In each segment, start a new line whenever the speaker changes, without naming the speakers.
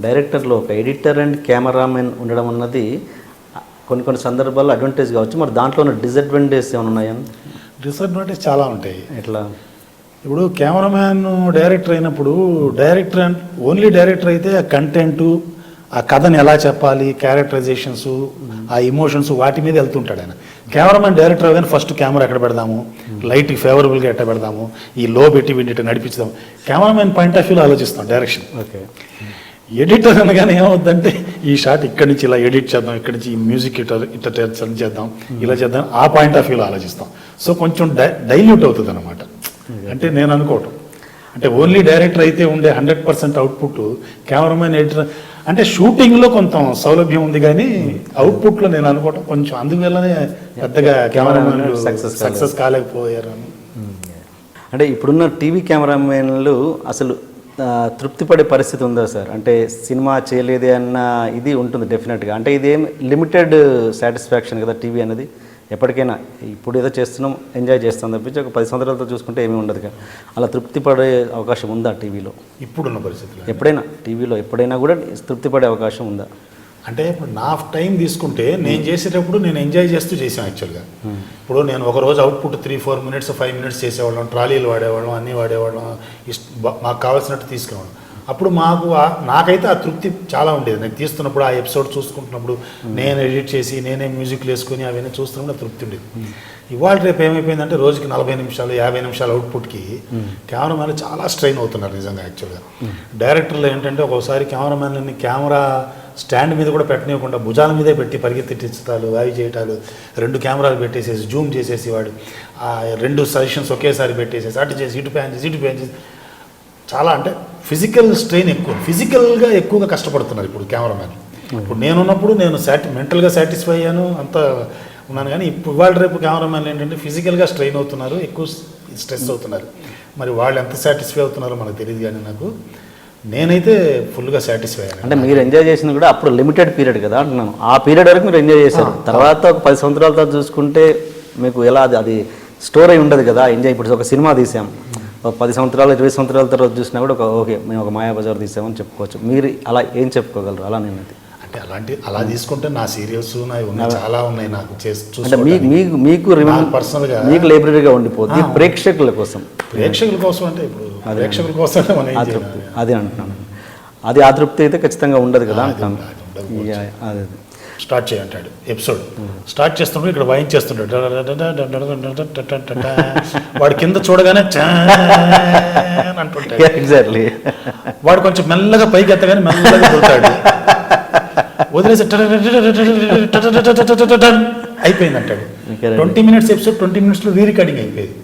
డైరెక్టర్లో ఒక editor and cameraman ఉండడం అన్నది కొన్ని సందర్భాల్లో అడ్వాంటేజ్ కావచ్చు. మరి దాంట్లో ఉన్న డిసడ్వాంటేజ్ ఏమైనా ఉన్నాయా?
డిసడ్వాంటేజ్ చాలా ఉంటాయి.
ఎట్లా?
ఇప్పుడు కెమెరామ్యాన్ డైరెక్టర్ అయినప్పుడు ఓన్లీ డైరెక్టర్ అయితే ఆ కంటెంటు, ఆ కథని ఎలా చెప్పాలి, క్యారెక్టరైజేషన్స్, ఆ ఇమోషన్స్ వాటి మీద వెళ్తుంటాడు ఆయన. కెమెరామ్యాన్ డైరెక్టర్ కానీ ఫస్ట్ కెమెరా ఎక్కడ పెడదాము, లైట్కి ఫేవరబుల్గా ఎట్లా పెడదాము, ఈ లో పెట్టి వీటి నడిపించుదాము, కెమెరామ్యాన్ పాయింట్ ఆఫ్ వ్యూలో ఆలోచిస్తాం డైరెక్షన్.
ఓకే.
ఎడిటర్ అనగానే ఏమవుద్దంటే ఈ షాట్ ఇక్కడి నుంచి ఇలా ఎడిట్ చేద్దాం, ఇక్కడి నుంచి ఈ మ్యూజిక్ ఇట్లా చేద్దాం, ఇలా చేద్దాం, ఆ పాయింట్ ఆఫ్ వ్యూలో ఆలోచిస్తాం. సో కొంచెం డైల్యూట్ అవుతుంది అనమాట. అంటే నేను అనుకోవటం అంటే ఓన్లీ డైరెక్టర్ అయితే ఉండే 100% అవుట్పుట్ కెమెరామెన్ ఎడిటర్ అంటే షూటింగ్లో కొంత సౌలభ్యం ఉంది, కానీ అవుట్పుట్లో నేను అనుకోవటం కొంచెం అందువల్లనే పెద్దగా కెమెరామెన్ సక్సెస్ కాలేకపోయారు.
అంటే ఇప్పుడున్న టీవీ కెమెరామెన్లు అసలు తృప్తిపడే పరిస్థితి ఉందా సార్? అంటే సినిమా చేయలేదే అన్న ఇది ఉంటుంది డెఫినెట్గా. అంటే ఇదేం లిమిటెడ్ సాటిస్ఫాక్షన్ కదా టీవీ అనేది. ఎప్పటికైనా ఇప్పుడు ఏదో చేస్తున్నాం, ఎంజాయ్ చేస్తాం తప్పించి ఒక 10 సంవత్సరాలతో చూసుకుంటే ఏమీ ఉండదు కదా. అలా తృప్తిపడే అవకాశం ఉందా టీవీలో?
ఇప్పుడున్న పరిస్థితుల్లో
ఎప్పుడైనా టీవీలో ఎప్పుడైనా కూడా తృప్తిపడే అవకాశం ఉందా?
అంటే ఇప్పుడు నా టైం తీసుకుంటే నేను చేసేటప్పుడు నేను ఎంజాయ్ చేస్తూ చేసాను యాక్చువల్గా. ఇప్పుడు నేను ఒకరోజు అవుట్పుట్ 3-4 మినిట్స్ 5 మినిట్స్ చేసేవాళ్ళం, ట్రాలీలు వాడేవాళ్ళం, అన్నీ వాడేవాళ్ళం, మాకు కావాల్సినట్టు తీసుకునేవాళ్ళం. అప్పుడు నాకైతే ఆ తృప్తి చాలా ఉండేది. నాకు తీస్తున్నప్పుడు ఆ ఎపిసోడ్ చూసుకుంటున్నప్పుడు నేను ఎడిట్ చేసి నేనే మ్యూజిక్లు వేసుకొని అవన్నీ చూస్తున్నప్పుడు తృప్తి ఉండేది. ఇవాళ రేపు ఏమైపోయిందంటే రోజుకి 40 నిమిషాలు 50 నిమిషాల అవుట్పుట్కి కెమెరామెన్లు చాలా స్ట్రెయిన్ అవుతున్నారు నిజంగా. యాక్చువల్గా డైరెక్టర్లు ఏంటంటే ఒక్కోసారి కెమెరామెన్లని కెమెరా స్టాండ్ మీద కూడా పెట్టనివ్వకుండా భుజాల మీదే పెట్టి పరిగెత్తించడాలు, అవి చేయటాలు, 2 కెమెరాలు పెట్టేసేసి జూమ్ చేసేసి వాడు 2 సజెషన్స్ ఒకేసారి పెట్టేసేసి అటు చేసి ఇటు ప్యాన్ చేసి చాలా అంటే ఫిజికల్ స్ట్రెయిన్ ఎక్కువ, ఫిజికల్గా ఎక్కువగా కష్టపడుతున్నారు ఇప్పుడు కెమెరామెన్. ఇప్పుడు నేనున్నప్పుడు నేను మెంటల్గా సాటిస్ఫై అయ్యాను, అంతా ఉన్నాను. కానీ ఇప్పుడు ఇవాళ రేపు కెమెరామెన్లు ఏంటంటే ఫిజికల్గా స్ట్రెయిన్ అవుతున్నారు, ఎక్కువ స్ట్రెస్ అవుతున్నారు. మరి వాళ్ళు ఎంత సాటిస్ఫై అవుతున్నారో మనకు తెలియదు, కానీ నాకు నేనైతే ఫుల్గా సాటిస్ఫై అయ్యాను.
అంటే మీరు ఎంజాయ్ చేసింది కూడా అప్పుడు లిమిటెడ్ పీరియడ్ కదా అంటున్నాను. ఆ పీరియడ్ వరకు మీరు ఎంజాయ్ చేశారు. తర్వాత ఒక 10 సంవత్సరాల తర్వాత చూసుకుంటే మీకు ఎలా అది స్టోర్ అయి ఉండదు కదా ఎంజాయ్. ఇప్పుడు ఒక సినిమా తీసాం, 10 సంవత్సరాలు 20 సంవత్సరాల తర్వాత చూసినా కూడా ఓకే మేము ఒక మాయాబజార్ తీసామని చెప్పుకోవచ్చు. మీరు అలా ఏం చెప్పుకోగలరు? అలా నేను
అంటే అలా తీసుకుంటే నా సీరియల్స్ చాలా ఉన్నాయి నాకు
అంటే మీకు
పర్సనల్గా
మీకు లైబ్రరీగా ఉండిపోతుంది. ప్రేక్షకుల కోసం
అంటే ఇప్పుడు ప్రేక్షకుల కోసం
ఆతృప్తి అదే అంటున్నాను. అది ఆతృప్తి అయితే ఖచ్చితంగా ఉండదు కదా అంటున్నాను. అదే
స్టార్ట్ చేయంటాడు ఎపిసోడ్, స్టార్ట్ చేస్తుంటే ఇక్కడ వాయించేస్తుంటాడు, వాడు కింద చూడగానే అంటుంటాడు.
ఎగ్జాక్ట్లీ.
వాడు కొంచెం మెల్లగా పైకి ఎత్తగానే మెల్లగా పోతాడు, వదిలేసి అయిపోయింది అంటాడు. 20 మినిట్స్ ఎపిసోడ్ 20 మినిట్స్లో రీరికార్డింగ్ అయిపోయింది.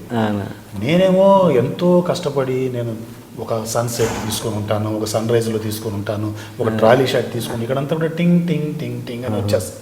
నేనేమో ఎంతో కష్టపడి నేను ఒక సన్సెట్ తీసుకొని ఉంటాను, ఒక సన్ రైజ్లో తీసుకొని ఉంటాను, ఒక ట్రాలీ షాట్ తీసుకొని ఇక్కడంతా కూడా టింగ్ టింగ్ టింగ్ టింగ్ అని వచ్చేస్తాను.